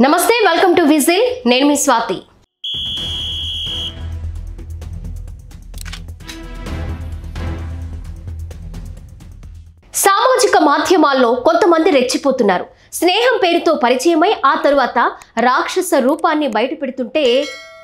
నమస్తే, welcome to whistle. నేను మీ స్వాతి. సామాజిక మాధ్యమాల్లో కొంతమంది రెచ్చిపోతున్నారు. స్నేహం పేరుతో పరిచయమై ఆ తరువాత రాక్షస రూపాన్ని బయటపెడుతుంటే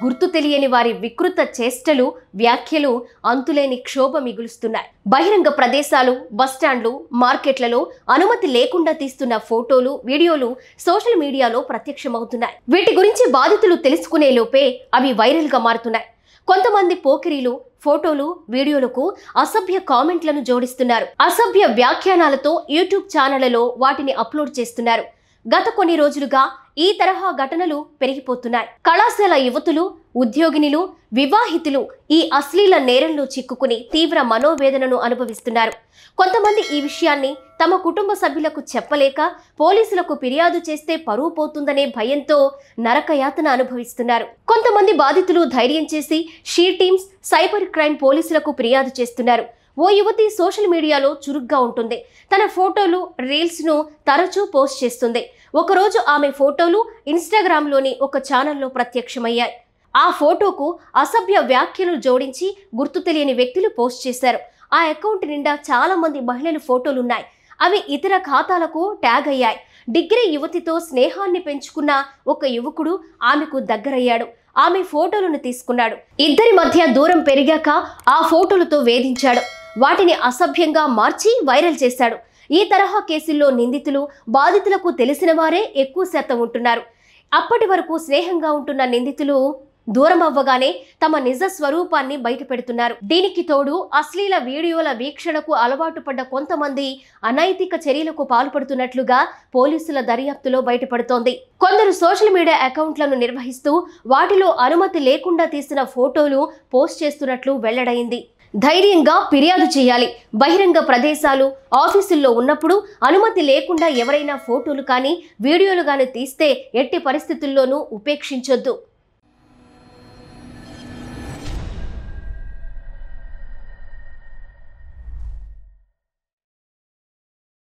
గుర్తు తెలియని వారి వికృత చేష్టలు, వ్యాఖ్యలు అంతులేని క్షోభ మిగులుస్తున్నాయి. బహిరంగ ప్రదేశాలు, బస్టాండ్లు, మార్కెట్లలో అనుమతి లేకుండా తీస్తున్న ఫోటోలు, వీడియోలు సోషల్ మీడియాలో ప్రత్యక్షమవుతున్నాయి. వీటి గురించి బాధితులు తెలుసుకునే లోపే అవి వైరల్ గా మారుతున్నాయి. కొంతమంది పోకిరీలు ఫోటోలు, వీడియోలకు అసభ్య కామెంట్లను జోడిస్తున్నారు. అసభ్య వ్యాఖ్యానాలతో యూట్యూబ్ ఛానళ్లలో వాటిని అప్లోడ్ చేస్తున్నారు. గత కొన్ని రోజులుగా ఈ తరహా ఘటనలు పెరిగిపోతున్నాయి. కళాశాల యువతులు, ఉద్యోగినులు, వివాహితులు ఈ అశ్లీల నేరంలో చిక్కుకుని తీవ్ర మనోవేదనను అనుభవిస్తున్నారు. కొంతమంది ఈ విషయాన్ని తమ కుటుంబ సభ్యులకు చెప్పలేక పోలీసులకు ఫిర్యాదు చేస్తే పరువు పోతుందనే భయంతో నరకయాతన అనుభవిస్తున్నారు. కొంతమంది బాధితులు ధైర్యం చేసి షీ టీమ్స్, సైబర్ క్రైమ్ పోలీసులకు ఫిర్యాదు చేస్తున్నారు. ఓ యువతి సోషల్ మీడియాలో చురుగ్గా ఉంటుంది. తన ఫోటోలు, రీల్స్ను తరచూ పోస్ట్ చేస్తుంది. ఒకరోజు ఆమె ఫోటోలు ఇన్స్టాగ్రామ్లోని ఒక ఛానల్లో ప్రత్యక్షమయ్యాయి. ఆ ఫోటోకు అసభ్య వ్యాఖ్యలు జోడించి గుర్తు తెలియని వ్యక్తులు పోస్ట్ చేశారు. ఆ అకౌంట్ నిండా చాలా మంది మహిళల ఫోటోలున్నాయి. అవి ఇతర ఖాతాలకు ట్యాగ్ అయ్యాయి. డిగ్రీ యువతితో స్నేహాన్ని పెంచుకున్న ఒక యువకుడు ఆమెకు దగ్గరయ్యాడు. ఆమె ఫోటోలను తీసుకున్నాడు. ఇద్దరి మధ్య దూరం పెరిగాక ఆ ఫోటోలతో వేధించాడు. వాటిని అసభ్యంగా మార్చి వైరల్ చేశాడు. ఈ తరహా కేసుల్లో నిందితులు, బాధితులకు తెలిసిన వారే ఎక్కువ శాతం ఉంటున్నారు. అప్పటి వరకు స్నేహంగా ఉంటున్న నిందితులు దూరం అవ్వగానే తమ నిజ స్వరూపాన్ని బయటపెడుతున్నారు. దీనికి తోడు అశ్లీల వీడియోల వీక్షణకు అలవాటు పడ్డ కొంతమంది అనైతిక చర్యలకు పాల్పడుతున్నట్లుగా పోలీసుల దర్యాప్తులో బయటపడుతోంది. కొందరు సోషల్ మీడియా అకౌంట్లను నిర్వహిస్తూ వాటిలో అనుమతి లేకుండా తీసిన ఫోటోలు పోస్ట్ చేస్తున్నట్లు వెల్లడైంది. ధైర్యంగా ఫిర్యాదు చేయాలి. బహిరంగ ప్రదేశాలు, ఆఫీసుల్లో ఉన్నప్పుడు అనుమతి లేకుండా ఎవరైనా ఫోటోలు కానీ వీడియోలు కానీ తీస్తే ఎట్టి పరిస్థితుల్లోనూ ఉపేక్షించొద్దు.